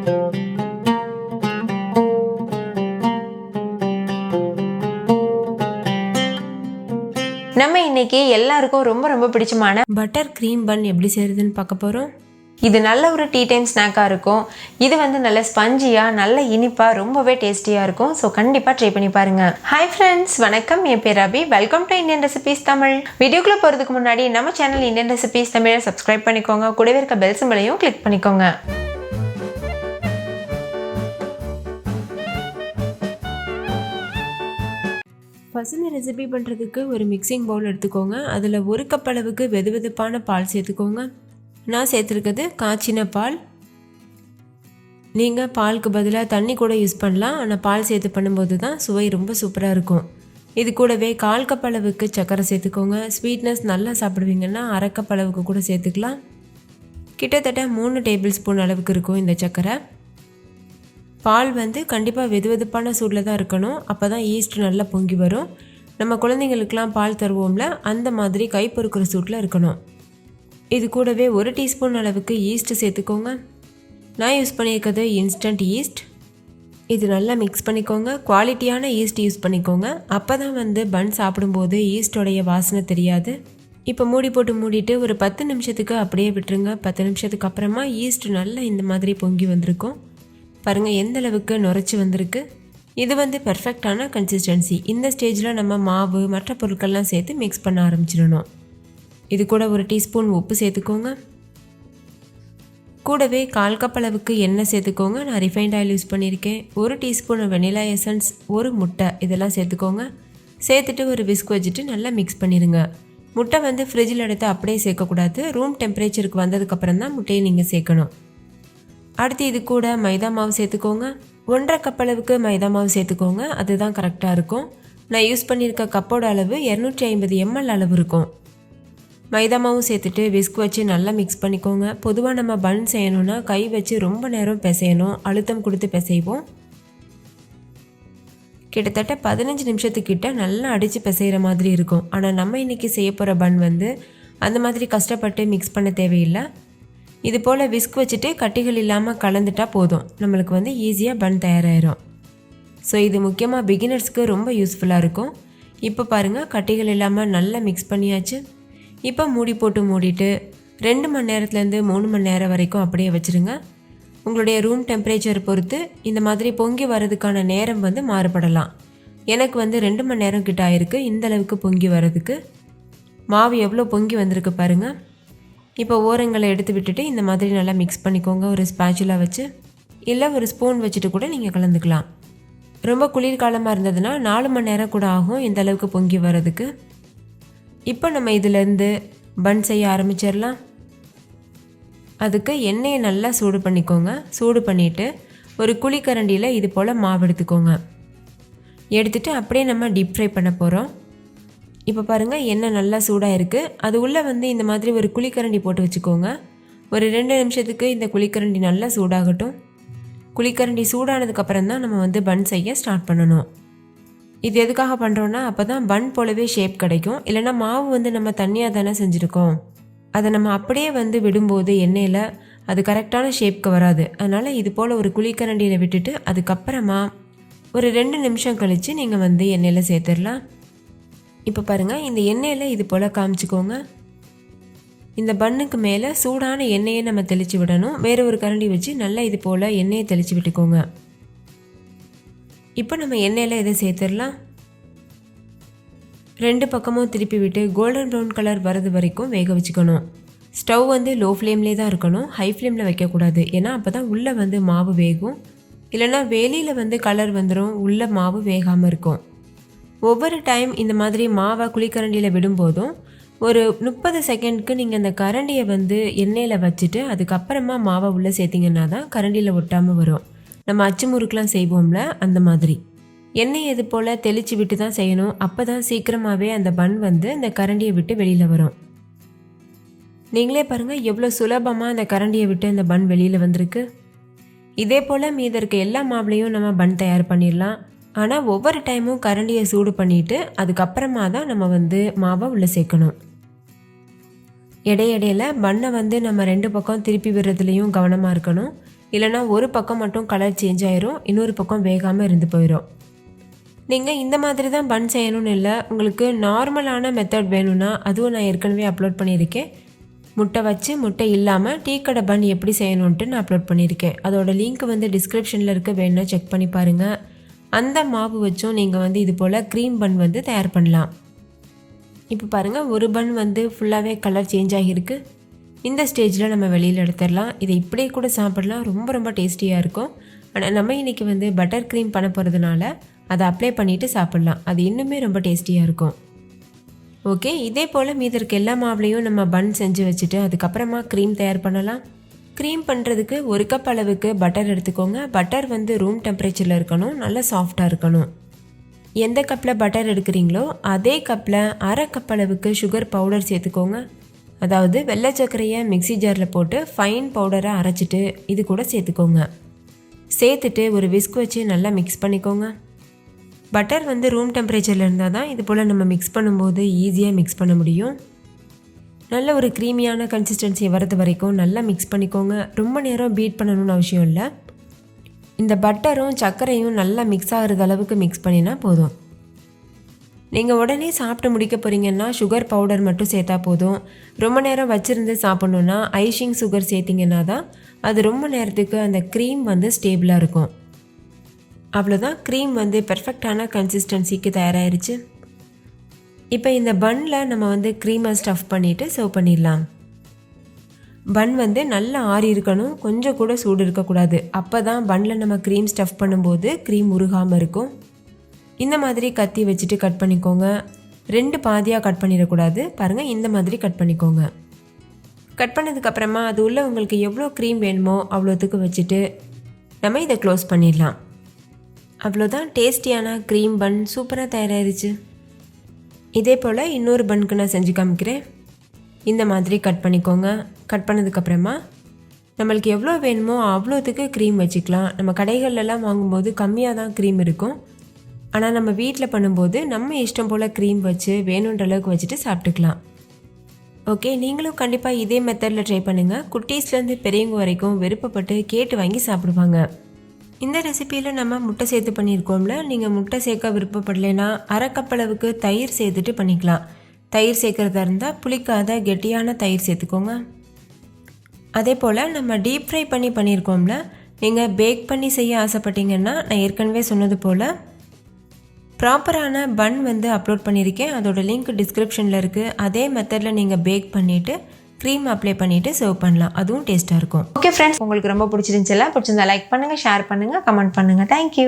நம்ம இன்னைக்கு எல்லாருக்கும் ரொம்ப ரொம்ப பிடிச்சமான பட்டர் க்ரீம் பன் எப்படி செய்யறதுன்னு பார்க்க போகிறோம். இது நல்ல ஒரு டீ டைம் ஸ்நாக்காக இருக்கும். இது வந்து நல்ல ஸ்பஞ்சியாக நல்ல இனிப்பாக ரொம்பவே டேஸ்டியாக இருக்கும். ஸோ கண்டிப்பாக ட்ரை பண்ணி பாருங்க. ஹாய் ஃப்ரெண்ட்ஸ், வணக்கம். என் பேர் அபி. Welcome to Indian recipes Tamil. வீடியோக்குள்ளே போகிறதுக்கு முன்னாடி நம்ம சேனல் இந்தியன் ரெசிபீஸ் தமிழை சப்ஸ்கிரைப் பண்ணிக்கோங்க. கூடவே இருக்க பெல் சிம்பலையும் கிளிக் பண்ணிக்கோங்க. ஃபர்ஸ்ட் இந்த ரெசிபி பண்ணுறதுக்கு ஒரு மிக்சிங் பவுல் எடுத்துக்கோங்க. அதில் 1 கப் அளவுக்கு வெதுவெதுப்பான பால் சேர்த்துக்கோங்க. நான் சேர்த்துருக்கிறது காய்ச்சின பால். நீங்கள் பாலுக்கு பதிலாக தண்ணி கூட யூஸ் பண்ணலாம். ஆனால் பால் சேர்த்து பண்ணும்போது தான் சுவை ரொம்ப சூப்பராக இருக்கும். இது கூடவே 1/4 கப் அளவுக்கு சர்க்கரை சேர்த்துக்கோங்க. ஸ்வீட்னஸ் நல்லா சாப்பிடுவீங்கன்னா 1/2 கப் அளவுக்கு கூட சேர்த்துக்கலாம். கிட்டத்தட்ட 3 டேபிள் ஸ்பூன் அளவுக்கு இருக்கும் இந்த சர்க்கரை. பால் வந்து கண்டிப்பாக வெதுவெதுப்பான சூடில் தான் இருக்கணும். அப்போ தான் ஈஸ்ட் நல்லா பொங்கி வரும். நம்ம குழந்தைங்களுக்கெலாம் பால் தருவோம்ல, அந்த மாதிரி கை பொறுக்கிற சூட்டில் இருக்கணும். இது கூடவே 1 டீஸ்பூன் அளவுக்கு ஈஸ்ட்டு சேர்த்துக்கோங்க. நான் யூஸ் பண்ணியிருக்கிறது இன்ஸ்டன்ட் ஈஸ்ட். இது நல்லா மிக்ஸ் பண்ணிக்கோங்க. குவாலிட்டியான ஈஸ்ட் யூஸ் பண்ணிக்கோங்க. அப்போ தான் வந்து பன் சாப்பிடும்போது ஈஸ்டோடைய வாசனை தெரியாது. இப்போ மூடி போட்டு மூடிட்டு ஒரு 10 நிமிஷத்துக்கு அப்படியே விட்டுருங்க. 10 நிமிஷத்துக்கு அப்புறமா ஈஸ்ட் நல்லா இந்த மாதிரி பொங்கி வந்திருக்கும். பாருங்கள் எந்த அளவுக்கு நுரைச்சி வந்திருக்கு. இது வந்து பெர்ஃபெக்டான கன்சிஸ்டன்சி. இந்த ஸ்டேஜில் நம்ம மாவு மற்ற பொருட்கள்லாம் சேர்த்து மிக்ஸ் பண்ண ஆரம்பிச்சிடணும். இது கூட 1 டீஸ்பூன் உப்பு சேர்த்துக்கோங்க. கூடவே 1/4 கப் அளவுக்கு எண்ணெய் சேர்த்துக்கோங்க. நான் ரிஃபைண்ட் ஆயில் யூஸ் பண்ணியிருக்கேன். 1 டீஸ்பூன் வெனிலா எசன்ஸ், 1 முட்டை இதெல்லாம் சேர்த்துக்கோங்க. சேர்த்துட்டு ஒரு விஸ்க் வச்சுட்டு நல்லா மிக்ஸ் பண்ணிடுங்க. முட்டை வந்து ஃப்ரிட்ஜில் எடுத்து அப்படியே சேர்க்கக்கூடாது. ரூம் டெம்பரேச்சருக்கு வந்ததுக்கப்புறம் தான் முட்டையை நீங்கள் சேர்க்கணும். அடுத்து இது கூட மைதா மாவு சேர்த்துக்கோங்க. 1/2 கப் அளவுக்கு மைதா மாவு சேர்த்துக்கோங்க. அதுதான் கரெக்டாக இருக்கும். நான் யூஸ் பண்ணியிருக்க கப்போட அளவு 250 ml அளவு இருக்கும். மைதா மாவு சேர்த்துட்டு விஸ்க் வச்சு நல்லா மிக்ஸ் பண்ணிக்கோங்க. பொதுவாக நம்ம பன் செய்யணும்னா கை வச்சு ரொம்ப நேரம் பிசையணும். அழுத்தம் கொடுத்து பிசைவோம். கிட்டத்தட்ட 15 நிமிஷத்துக்கிட்ட நல்லா அடித்து பிசைகிற மாதிரி இருக்கும். ஆனால் நம்ம இன்றைக்கி செய்ய போகிற பன் வந்து அந்த மாதிரி கஷ்டப்பட்டு மிக்ஸ் பண்ண தேவையில்லை. இது போல் விஸ்க் வச்சுட்டு கட்டிகள் இல்லாமல் கலந்துட்டால் போதும். நம்மளுக்கு வந்து ஈஸியாக பன் தயாராகிடும். ஸோ இது முக்கியமாக பிகினர்ஸ்க்கு ரொம்ப யூஸ்ஃபுல்லாக இருக்கும். இப்போ பாருங்கள் கட்டிகள் இல்லாமல் நல்லா மிக்ஸ் பண்ணியாச்சு. இப்போ மூடி போட்டு மூடிட்டு 2 மணி நேரத்துலேருந்து 3 மணி நேரம் வரைக்கும் அப்படியே வச்சுருங்க. உங்களுடைய ரூம் டெம்பரேச்சர் பொறுத்து இந்த மாதிரி பொங்கி வர்றதுக்கான நேரம் வந்து மாறுபடலாம். எனக்கு வந்து 2 மணி நேரம் கிட்ட ஆயிருக்கு இந்த அளவுக்கு பொங்கி வர்றதுக்கு. மாவு எவ்வளோ பொங்கி வந்திருக்கு பாருங்கள். இப்போ ஓரங்களை எடுத்து விட்டுட்டு இந்த மாதிரி நல்லா மிக்ஸ் பண்ணிக்கோங்க. ஒரு ஸ்பேச்சுலா வச்சு இல்லை ஒரு ஸ்பூன் வச்சுட்டு கூட நீங்கள் கலந்துக்கலாம். ரொம்ப குளிர்காலமாக இருந்ததுன்னா 4 மணி நேரம் கூட ஆகும் இந்த அளவுக்கு பொங்கி வர்றதுக்கு. இப்போ நம்ம இதிலேருந்து பன் செய்ய ஆரம்பிச்சிடலாம். அதுக்கு எண்ணெயை நல்லா சூடு பண்ணிக்கோங்க. சூடு பண்ணிவிட்டு ஒரு குழிக்கரண்டியில் இது போல் மாவு எடுத்துக்கோங்க. எடுத்துகிட்டு அப்படியே நம்ம டீப் ஃப்ரை பண்ண போகிறோம். இப்போ பாருங்கள் எண்ணெய் நல்லா சூடாக இருக்குது. அது உள்ளே வந்து இந்த மாதிரி ஒரு குழிக்கரண்டி போட்டு வச்சுக்கோங்க. ஒரு 2 நிமிஷத்துக்கு இந்த குழிக்கரண்டி நல்லா சூடாகட்டும். குழிக்கரண்டி சூடானதுக்கப்புறம் தான் நம்ம வந்து பன் செய்ய ஸ்டார்ட் பண்ணணும். இது எதுக்காக பண்ணுறோன்னா அப்போ தான் பன் போலவே ஷேப் கிடைக்கும். இல்லைனா மாவு வந்து நம்ம தண்ணியாக தானே செஞ்சுருக்கோம். அதை நம்ம அப்படியே வந்து விடும்போது எண்ணெயில் அது கரெக்டான ஷேப்க்கு வராது. அதனால் இது போல் ஒரு குழிக்கரண்டியில் விட்டுட்டு அதுக்கப்புறமா ஒரு 2 நிமிஷம் கழித்து நீங்கள் வந்து எண்ணெயில் சேர்த்துடலாம். இப்போ பாருங்கள் இந்த எண்ணெயில் இது போல் காமிச்சிக்கோங்க. இந்த பன்னுக்கு மேலே சூடான எண்ணெயை நம்ம தெளித்து விடணும். வேறு ஒரு கரண்டி வச்சு நல்லா இது போல் எண்ணெயை தெளித்து விட்டுக்கோங்க. இப்போ நம்ம எண்ணெயில் இதை சேர்த்துடலாம். 2 பக்கமும் திருப்பி விட்டு கோல்டன் ப்ரௌன் கலர் வரது வரைக்கும் வேக வச்சுக்கணும். ஸ்டவ் வந்து லோ ஃப்ளேம்லேயே தான் இருக்கணும். ஹை ஃப்ளேமில் வைக்கக்கூடாது. ஏன்னா அப்போ தான் உள்ளே வந்து மாவு வேகும். இல்லைனா வெளியில் வந்து கலர் வந்துடும், உள்ளே மாவு வேகாமல் இருக்கும். ஒவ்வொரு டைம் இந்த மாதிரி மாவை குழிக்கரண்டியில் விடும்போதும் ஒரு 30 செகண்ட்க்கு நீங்கள் அந்த கரண்டியை வந்து எண்ணெயில் வச்சுட்டு அதுக்கப்புறமா மாவை உள்ளே சேர்த்திங்கன்னா தான் கரண்டியில் ஒட்டாமல் வரும். நம்ம அச்சு முறுக்கெலாம் செய்வோம்ல அந்த மாதிரி எண்ணெய் இது போல் தெளித்து விட்டு தான் செய்யணும். அப்போ தான் சீக்கிரமாகவே அந்த பன் வந்து அந்த கரண்டியை விட்டு வெளியில் வரும். நீங்களே பாருங்கள் எவ்வளோ சுலபமாக அந்த கரண்டியை விட்டு அந்த பன் வெளியில் வந்திருக்கு. இதே போல் மீதி இருக்க எல்லா மாவுலையும் நம்ம பன் தயார் பண்ணிடலாம். ஆனால் ஒவ்வொரு டைமும் கரண்டியை சூடு பண்ணிவிட்டு அதுக்கப்புறமா தான் நம்ம வந்து மாவை உள்ளே சேர்க்கணும். இடையிடையில் பண்ணை வந்து நம்ம 2 பக்கம் திருப்பி விடுறதுலையும் கவனமாக இருக்கணும். இல்லைனா ஒரு பக்கம் மட்டும் கலர் சேஞ்ச் ஆயிரும், இன்னொரு பக்கம் வேகாமல் இருந்து போயிடும். நீங்கள் இந்த மாதிரி தான் பன் செய்யணும்னு இல்லை, உங்களுக்கு நார்மலான மெத்தட் வேணும்னா அதுவும் நான் ஏற்கனவே அப்லோட் பண்ணியிருக்கேன். முட்டை வச்சு முட்டை இல்லாமல் டீ கடை பன் எப்படி செய்யணுன்ட்டு நான் அப்லோட் பண்ணியிருக்கேன். அதோட லிங்க் வந்து டிஸ்கிரிப்ஷனில் இருக்க, வேணும்னா செக் பண்ணி பாருங்கள். அந்த மாவு வச்சும் நீங்கள் வந்து இது போல் க்ரீம் பன் வந்து தயார் பண்ணலாம். இப்போ பாருங்கள், ஒரு பன் வந்து ஃபுல்லாகவே கலர் சேஞ்ச் ஆகியிருக்கு. இந்த ஸ்டேஜில் நம்ம வெளியில் எடுத்துடலாம். இதை இப்படியே கூட சாப்பிடலாம், ரொம்ப ரொம்ப டேஸ்டியாக இருக்கும். ஆனால் நம்ம இன்றைக்கி வந்து பட்டர் க்ரீம் பண்ண போகிறதுனால அதை அப்ளை பண்ணிவிட்டு சாப்பிட்லாம், அது இன்னுமே ரொம்ப டேஸ்டியாக இருக்கும். ஓகே, இதே போல் மீதி இருக்க எல்லா மாவுலேயும் நம்ம பன் செஞ்சு வச்சுட்டு அதுக்கப்புறமா க்ரீம் தயார் பண்ணலாம். க்ரீம் பண்ணுறதுக்கு 1 கப் அளவுக்கு பட்டர் எடுத்துக்கோங்க. பட்டர் வந்து ரூம் டெம்பரேச்சரில் இருக்கணும், நல்லா சாஃப்டாக இருக்கணும். எந்த கப்பில் பட்டர் எடுக்கிறீங்களோ அதே கப்பில் அரை கப் அளவுக்கு சுகர் பவுடர் சேர்த்துக்கோங்க. அதாவது வெள்ளை சர்க்கரையை மிக்ஸி ஜாரில் போட்டு ஃபைன் பவுடரை அரைச்சிட்டு இது கூட சேர்த்துக்கோங்க. சேர்த்துட்டு ஒரு விஸ்க் வச்சு நல்லா மிக்ஸ் பண்ணிக்கோங்க. பட்டர் வந்து ரூம் டெம்பரேச்சரில் இருந்தால் தான் இது போல் நம்ம மிக்ஸ் பண்ணும்போது ஈஸியாக மிக்ஸ் பண்ண முடியும். நல்ல ஒரு க்ரீமியான கன்சிஸ்டன்சி வரது வரைக்கும் நல்லா மிக்ஸ் பண்ணிக்கோங்க. ரொம்ப நேரம் பீட் பண்ணணும்னு அவசியம் இல்லை. இந்த பட்டரும் சர்க்கரையும் நல்லா மிக்ஸ் ஆகிறது அளவுக்கு மிக்ஸ் பண்ணினா போதும். நீங்கள் உடனே சாப்பிட்டு முடிக்க போகிறீங்கன்னா சுகர் பவுடர் மட்டும் சேர்த்தா போதும். ரொம்ப நேரம் வச்சுருந்து சாப்பிட்ணுன்னா ஐஷிங் சுகர் சேர்த்திங்கன்னா தான் அது ரொம்ப நேரத்துக்கு அந்த க்ரீம் வந்து ஸ்டேபிளாக இருக்கும். அவ்வளோதான், க்ரீம் வந்து பெர்ஃபெக்டான கன்சிஸ்டன்சிக்கு தயாராகிருச்சு. இப்போ இந்த பன்னில் நம்ம வந்து க்ரீமை ஸ்டஃப் பண்ணிவிட்டு சர்வ் பண்ணிடலாம். பன் வந்து நல்லா ஆறி இருக்கணும், கொஞ்சம் கூட சூடு இருக்கக்கூடாது. அப்போ தான் பன்னில் நம்ம க்ரீம் ஸ்டஃப் பண்ணும்போது க்ரீம் உருகாமல் இருக்கும். இந்த மாதிரி கத்தி வச்சுட்டு கட் பண்ணிக்கோங்க. 2 பாதியாக கட் பண்ணிடக்கூடாது. பாருங்கள், இந்த மாதிரி கட் பண்ணிக்கோங்க. கட் பண்ணதுக்கப்புறமா அது உள்ளே உங்களுக்கு எவ்வளோ க்ரீம் வேணுமோ அவ்வளோத்துக்கு வச்சுட்டு நம்ம இதை க்ளோஸ் பண்ணிடலாம். அவ்வளோதான், டேஸ்டியான க்ரீம் பன் சூப்பராக தயாராகிருச்சு. இதே போல் இன்னொரு பன்னுக்கு நான் செஞ்சு காமிக்கிறேன். இந்த மாதிரி கட் பண்ணிக்கோங்க. கட் பண்ணதுக்கப்புறமா நம்மளுக்கு எவ்வளோ வேணுமோ அவ்வளோத்துக்கு க்ரீம் வச்சுக்கலாம். நம்ம கடைகள்லாம் வாங்கும்போது கம்மியாக தான் க்ரீம் இருக்கும். ஆனால் நம்ம வீட்டில் பண்ணும்போது நம்ம இஷ்டம் போல் க்ரீம் வச்சு வேணுன்ற அளவுக்கு வச்சுட்டு சாப்பிட்டுக்கலாம். ஓகே, நீங்களும் கண்டிப்பாக இதே மெத்தடில் ட்ரை பண்ணுங்கள். குட்டீஸ்லேருந்து பெரியவங்க வரைக்கும் விருப்பப்பட்டு கேட்டு வாங்கி சாப்பிடுவாங்க. இந்த ரெசிப்பியில் நம்ம முட்டை சேர்த்து பண்ணியிருக்கோம்ல, நீங்கள் முட்டை சேர்க்க விருப்பப்படலைன்னா அரை கப் அளவுக்கு தயிர் சேர்த்துட்டு பண்ணிக்கலாம். தயிர் சேர்க்குறதா இருந்தால் புளிக்காத கெட்டியான தயிர் சேர்த்துக்கோங்க. அதே போல் நம்ம டீப் ஃப்ரை பண்ணியிருக்கோம்ல, நீங்கள் பேக் பண்ணி செய்ய ஆசைப்பட்டீங்கன்னா நான் ஏற்கனவே சொன்னது போல் ப்ராப்பரான பன் வந்து அப்லோட் பண்ணியிருக்கேன். அதோட லிங்க் டிஸ்கிரிப்ஷனில் இருக்குது. அதே மெத்தடில் நீங்கள் பேக் பண்ணிவிட்டு க்ரீம் அப்ளை பண்ணிவிட்டு சர்வ் பண்ணலாம், அதுவும் டேஸ்ட்டாக இருக்கும். ஓகே ஃப்ரெண்ட்ஸ், உங்களுக்கு ரொம்ப பிடிச்சிருந்துச்சுல, பிடிச்சிருந்தா லைக் பண்ணுங்கள், ஷேர் பண்ணுங்கள், கமெண்ட் பண்ணுங்கள். தேங்க்யூ.